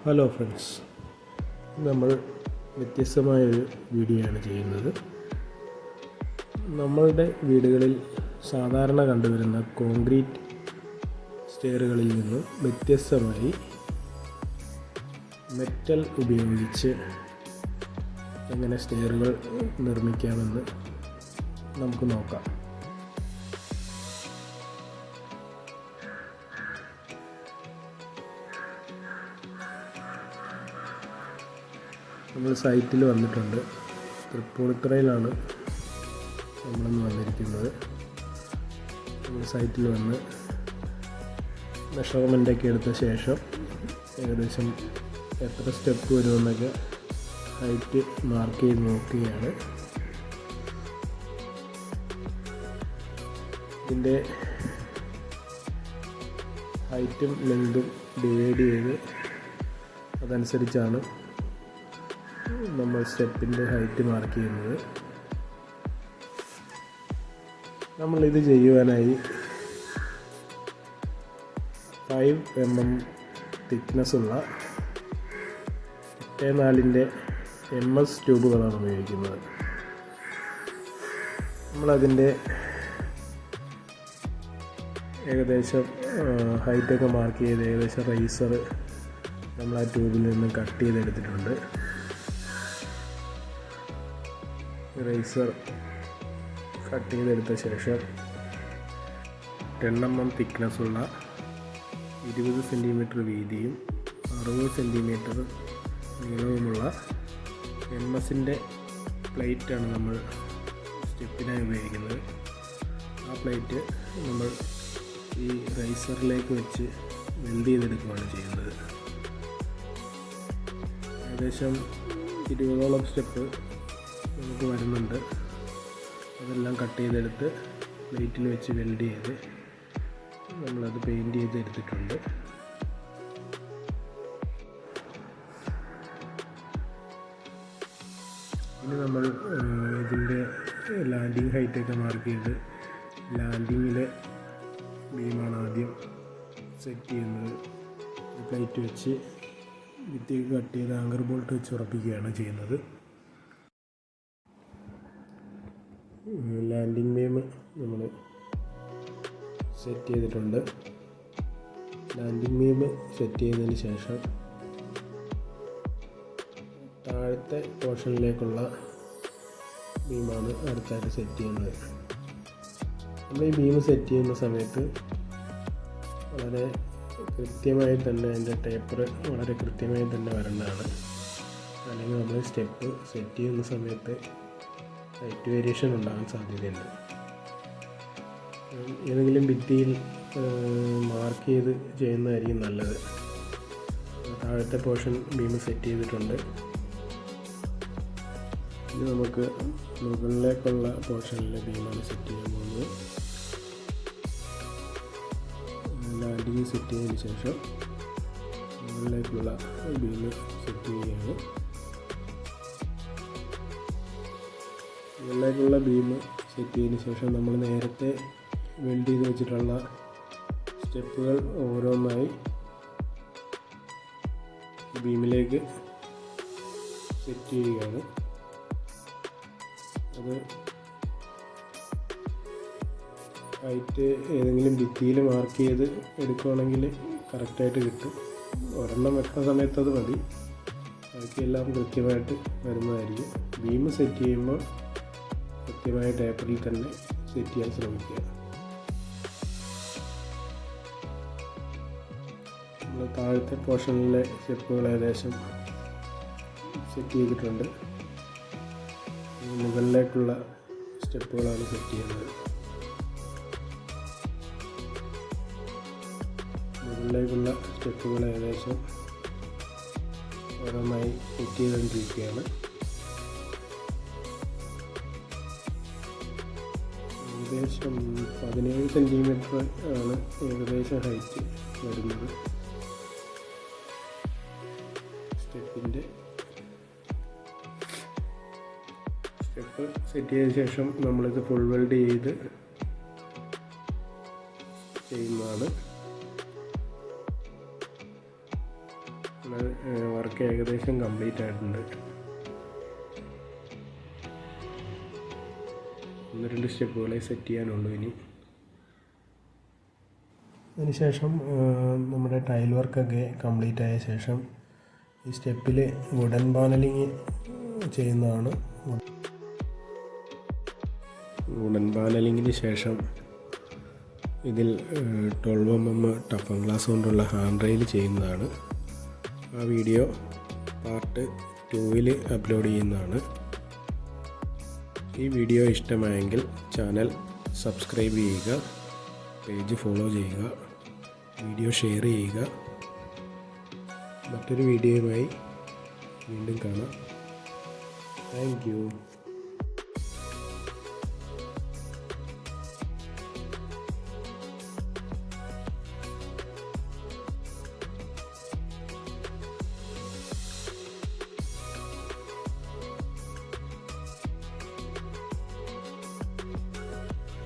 Hello friends, നമ്മൾ വ്യത്യസ്തമായൊരു video ആണ് ചെയ്യുന്നത്. നമ്മളുടെ വീടുകളിൽ സാധാരണ കണ്ടുവരുന്ന കോൺക്രീറ്റ് സ്റ്റെയറുകളിൽ നിന്നും വ്യത്യസ്തമായി മെറ്റൽ ഉപയോഗിച്ച് എങ്ങനെ സ്റ്റെയറുകൾ നിർമ്മിക്കാമെന്ന് നമുക്ക് നോക്കാം. നമ്മൾ സൈറ്റിൽ വന്നിട്ടുണ്ട്. തൃപ്പൂണിത്തുറയിലാണ് നമ്മളിന്ന് വന്നിരിക്കുന്നത്. നമ്മൾ സൈറ്റിൽ വന്ന് മെഷർമെൻ്റൊക്കെ എടുത്ത ശേഷം ഏകദേശം എത്ര സ്റ്റെപ്പ് വരുമെന്നൊക്കെ ഹൈറ്റ് മാർക്ക് ചെയ്ത് നോക്കുകയാണ്. ഇതിൻ്റെ ഹൈറ്റും ലെങ്തും ഡിവൈഡ് ചെയ്ത് അതനുസരിച്ചാണ് നമ്മൾ സ്റ്റെപ്പിൻ്റെ ഹൈറ്റ് മാർക്ക് ചെയ്യുന്നത്. നമ്മളിത് ചെയ്യുവാനായി 5 mm തിക്നെസ്സുള്ള 8x4 MS ട്യൂബുകളാണ് ഉപയോഗിക്കുന്നത്. നമ്മളതിൻ്റെ ഏകദേശം ഹൈറ്റൊക്കെ മാർക്ക് ചെയ്ത് ഏകദേശം റൈസർ നമ്മൾ ആ ട്യൂബിൽ നിന്ന് കട്ട് ചെയ്തെടുത്തിട്ടുണ്ട്. റൈസർ കട്ട് ചെയ്തെടുത്ത ശേഷം 10 mm തിക്നെസ്സുള്ള 20 cm വീതിയും 60 cm നീളവുമുള്ള MS-ൻ്റെ പ്ലേറ്റാണ് നമ്മൾ സ്റ്റെപ്പിനായി ഉപയോഗിക്കുന്നത്. ആ പ്ലേറ്റ് നമ്മൾ ഈ റൈസറിലേക്ക് വെച്ച് വെൽഡ് ചെയ്തെടുക്കുകയാണ് ചെയ്യുന്നത്. ഏകദേശം 20ഓളം സ്റ്റെപ്പ് നമുക്ക് വരുന്നുണ്ട്. അതെല്ലാം കട്ട് ചെയ്തെടുത്ത് പ്ലേറ്റിൽ വെച്ച് വെൽഡ് ചെയ്ത് നമ്മളത് പെയിൻറ്റ് ചെയ്തെടുത്തിട്ടുണ്ട്. ഇനി നമ്മൾ ഇതിൻ്റെ ലാൻഡിങ് ഹൈറ്റൊക്കെ മാർക്ക് ചെയ്ത് ലാൻഡിങ്ങിലെ ബീമാണ് ആദ്യം സെറ്റ് ചെയ്യുന്നത്. പ്ലേറ്റ് വെച്ച് ഭിത്തിക്ക് കട്ട് ചെയ്ത് ആങ്കർ ബോൾട്ട് വെച്ച് ഉറപ്പിക്കുകയാണ് ചെയ്യുന്നത്. ലാൻഡിങ് ബീം നമ്മൾ സെറ്റ് ചെയ്തിട്ടുണ്ട്. ലാൻഡിങ് ബീം സെറ്റ് ചെയ്തതിന് ശേഷം താഴത്തെ പോർഷനിലേക്കുള്ള ബീമാണ് അടുത്തായിട്ട് സെറ്റ് ചെയ്യുന്നത്. നമ്മൾ ഈ ബീം സെറ്റ് ചെയ്യുന്ന സമയത്ത് വളരെ കൃത്യമായി തന്നെ അതിൻ്റെ ടേപ്പർ വളരെ കൃത്യമായി തന്നെ വരേണ്ടതാണ്. അല്ലെങ്കിൽ നമ്മൾ സ്റ്റെപ്പ് സെറ്റ് ചെയ്യുന്ന സമയത്ത് ഹൈറ്റ് വേരിയേഷൻ ഉണ്ടാകാൻ സാധ്യതയുണ്ട്. ഏതെങ്കിലും ഭിത്തിയിൽ മാർക്ക് ചെയ്ത് ചെയ്യുന്നതായിരിക്കും നല്ലത്. താഴത്തെ പോർഷൻ ബീം സെറ്റ് ചെയ്തിട്ടുണ്ട്. ഇനി നമുക്ക് മുകളിലേക്കുള്ള പോർഷനിലെ ബീമാണ് സെറ്റ് ചെയ്യാൻ പോകുന്നത്. ലാൻഡിങ് സെറ്റ് ചെയ്തതിന് ശേഷം മുകളിലേക്കുള്ള ബീം സെറ്റ് ചെയ്യുകയാണ്. മുകളിലേക്കുള്ള ബീം സെറ്റ് ചെയ്തതിന് ശേഷം നമ്മൾ നേരത്തെ വെൽഡ് ചെയ്ത് വെച്ചിട്ടുള്ള സ്റ്റെപ്പുകൾ ഓരോന്നായി ബീമിലേക്ക് സെറ്റ് ചെയ്യുകയാണ്. അത് ഹൈറ്റ് ഏതെങ്കിലും ഭിത്തിയിൽ മാർക്ക് ചെയ്ത് എടുക്കുകയാണെങ്കിൽ കറക്റ്റായിട്ട് കിട്ടും. ഒരെണ്ണം വെക്കുന്ന സമയത്ത് അത് മതി, ബാക്കിയെല്ലാം കൃത്യമായിട്ട് വരുന്നതായിരിക്കും. ബീം സെറ്റ് ചെയ്യുമ്പോൾ കൃത്യമായ ടേപ്പറിൽ തന്നെ സെറ്റ് ചെയ്യാൻ ശ്രമിക്കുക. നമ്മൾ താഴത്തെ പോർഷനിലെ സ്റ്റെപ്പുകൾ ഏകദേശം സെറ്റ് ചെയ്തിട്ടുണ്ട്. മുകളിലേക്കുള്ള സ്റ്റെപ്പുകളാണ് സെറ്റ് ചെയ്യുന്നത്. മുകളിലേക്കുള്ള സ്റ്റെപ്പുകൾ ഏകദേശം ഓരോന്നായി സെറ്റ് ചെയ്തുകൊണ്ടിരിക്കുകയാണ്. ഏകദേശം 17 cm ആണ് ഏകദേശം ഹൈറ്റ് വരുന്നത്. സ്റ്റെപ്പ് സെറ്റ് ചെയ്ത ശേഷം നമ്മളിത് ഫുൾ വെൽഡ് ചെയ്ത് ചെയ്യുന്നതാണ്. വർക്ക് ഏകദേശം കംപ്ലീറ്റ് ആയിട്ടുണ്ട്. 1-2 സ്റ്റെപ്പുകളെ സെറ്റ് ചെയ്യാനുള്ളൂ ഇനി. അതിനുശേഷം നമ്മുടെ ടൈൽ വർക്കൊക്കെ കംപ്ലീറ്റ് ആയ ശേഷം ഈ സ്റ്റെപ്പിൽ വുഡൻ പാനലിങ് ചെയ്യുന്നതാണ്. വുഡൻ പാനലിങ്ങിന് ശേഷം ഇതിൽ 12 mm ടഫൻ ഗ്ലാസ് കൊണ്ടുള്ള ഹാൻഡ് റെയിൽ ചെയ്യുന്നതാണ്. ആ വീഡിയോ പാർട്ട് 2-ൽ അപ്ലോഡ് ചെയ്യുന്നതാണ്. ഈ വീഡിയോ ഇഷ്ടമായെങ്കിൽ ചാനൽ സബ്സ്ക്രൈബ് ചെയ്യുക, പേജ് ഫോളോ ചെയ്യുക, വീഡിയോ ഷെയർ ചെയ്യുക. മറ്റൊരു വീഡിയോയുമായി വീണ്ടും കാണാം. Thank you.